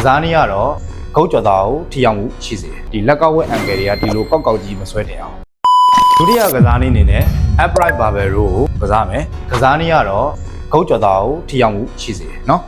စားနည်းကတော့ဂုတ်ကြော်သားကိုထိရောက်မှုရှိစေတယ်ဒီလက်ကောက်ဝက်အန်ကယ်တွေကဒီလိုကောက်ကောက်ကြီးမဆွဲတင်အောင်ဒုတိယကစားနည်းအနေနဲ့ upright barbell row ကိုကစားမယ်ကစားနည်းကတော့ဂုတ်ကြော်သားကိုထိရောက်မှုရှိစေတယ်เนาะ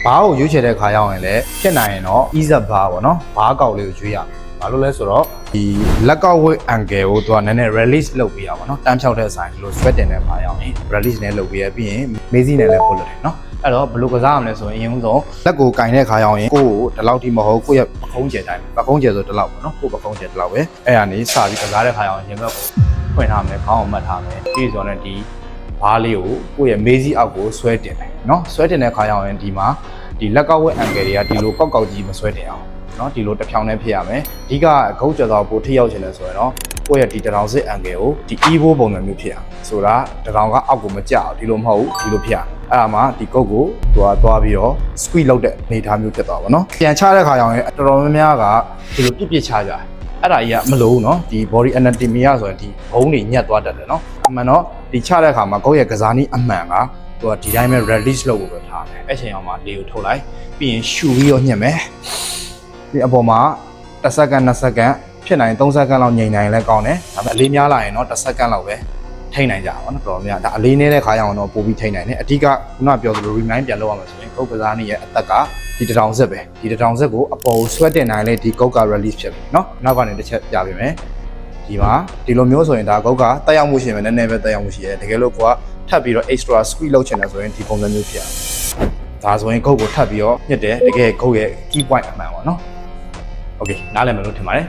ဘားကိုရွေးချယ်တဲ့ခါရောက်ရင်လည်းဖြစ်နိုင်ရင်တော့ ease up bar ပေါ့เนาะဘားကောက်လေးကိုရွေးရမယ်ဘာလို့လဲဆိုတော့ဒီလက်ကောက်ဝက်အန်ကယ်ကိုသူကနည်းနည်း release လုပ်ပေးရပါเนาะတန်းဖြောက်တဲ့အဆိုင်ဒီလို sweat တင်တဲ့ခါရောက်ရင် release နဲ့လုပ်ပေးရပြီးရင်မေးစီးနဲ့လည်းပို့လို့တယ်เนาะအဲ့တော့ဘယ်လိုကစားရမလဲဆိုရင်အရင်ဆုံးလက်ကိုကင်တဲ့ခါရောက်ရင်ကိုယ့်ကိုဒီလောက်ထိမဟုတ်ကိုယ့်ရဲ့ပခုံးကျယ်တိုင်းပခုံးကျယ်ဆိုဒီလောက်ပေါ့နော်ကိုယ့်ပခုံးကျယ်ဒီလောက်ပဲအဲ့ဒါနေစပြီးကစားတဲ့ခါရောက်ရင်ရင်ဘက်ကိုဖွင့်ထားမယ်ခေါင်းအောင်မှတ်ထားမယ်ပြီးဆိုတော့ဒီဘားလေးကိုကိုယ့်ရဲ့မေးစီးအောက်ကိုဆွဲတင်တယ်နော်ဆွဲတင်တဲ့ခါရောက်ရင်ဒီမှာဒီလက်ကောက်ဝက်အန်ကယ်တွေကဒီလိုကောက်ကောက်ကြီးမဆွဲတင်အောင်နော်ဒီလိုတစ်ဖြောင်းနဲ့ဖြစ်ရမယ်အဓိကဂုတ်ကြော်သောပိုထိရောက်ချင်တယ်ဆိုရင်တော့ကိုယ့်ရဲ့ဒီတထောင်စစ်အန်ကယ်ကိုဒီ evo ပုံစံမျိုးဖြစ်အောင်ဆိုတာတထောင်ကအောက်ကိုမကျအောင်ဒီလိုမဟုတ်ဘူးဒီလိုဖြစ်အောင်အဲ့ဒါမှဒီကုတ်ကိုသူကသွားပြီးတော့ squeeze လုပ်တဲ့အနေအထားမျိုးဖြစ်သွားပါတော့ပြန်ချတဲ့ခါကျရင်တော်တော်များများကဒီလိုပြစ်ချကြတယ်အဲ့ဒါကြီးကမလို့နော်ဒီ body anatomy ရဆိုရင်ဒီဘုံတွေညက်သွားတတ်တယ်နော်အမှန်တော့ဒီချတဲ့ခါမှာကုတ်ရဲ့ကစားနည်းအမှန်ကသူကဒီတိုင်းပဲ release လုပ်ဖို့ပဲထားတယ်အဲ့ချိန်အောင်မှလေကိုထုတ်လိုက်ပြီးရင်ရှူပြီးတော့ညှက်မယ်ဒီအပေါ်မှာ10စက္ကန့်20စက္ကန့်ဖြစ်နိုင်30စက္ကန့်လောက်ငြိမ်နိုင်လဲကောင်းတယ်ဒါပေမဲ့အလေးများလာရင်တော့10စက္ကန့်လောက်ပဲထိနိုင်ကြပါတော့တော်တော်များဒါအလေးနေတဲ့ခါရအောင်တော့ပို့ပြီးထိနိုင်တယ်အဓိကခုနပြောသလို remind ပြန်လုပ်ရမှာဆိုရင်ကုတ်ကစားနည်းရဲ့အသက်ကဒီတထောင်စက်ပဲဒီတထောင်စက်ကိုအပေါ်ဆွဲတင်နိုင်လဲဒီကုတ်က release ဖြစ်ပြီเนาะနောက်ကနေတစ်ချက်ပြပေးမယ်ဒီမှာဒီလိုမျိုးဆိုရင်ဒါကုတ်ကတက်ရောက်မှုရှိမယ်နည်းနည်းပဲတက်ရောက်မှုရှိတယ်တကယ်လို့ကိုကထပ်ပြီးတော့ extra squeeze လုပ်ချင်တယ်ဆိုရင်ဒီပုံစံမျိုးဖြစ်အောင်ဒါဆိုရင်ကုတ်ကိုထပ်ပြီးတော့ညှစ်တယ်တကယ်ကုတ်ရဲ့ key point အမှန်ပေါ့เนาะ okay နားလည်မယ်လို့ထင်ပါတယ်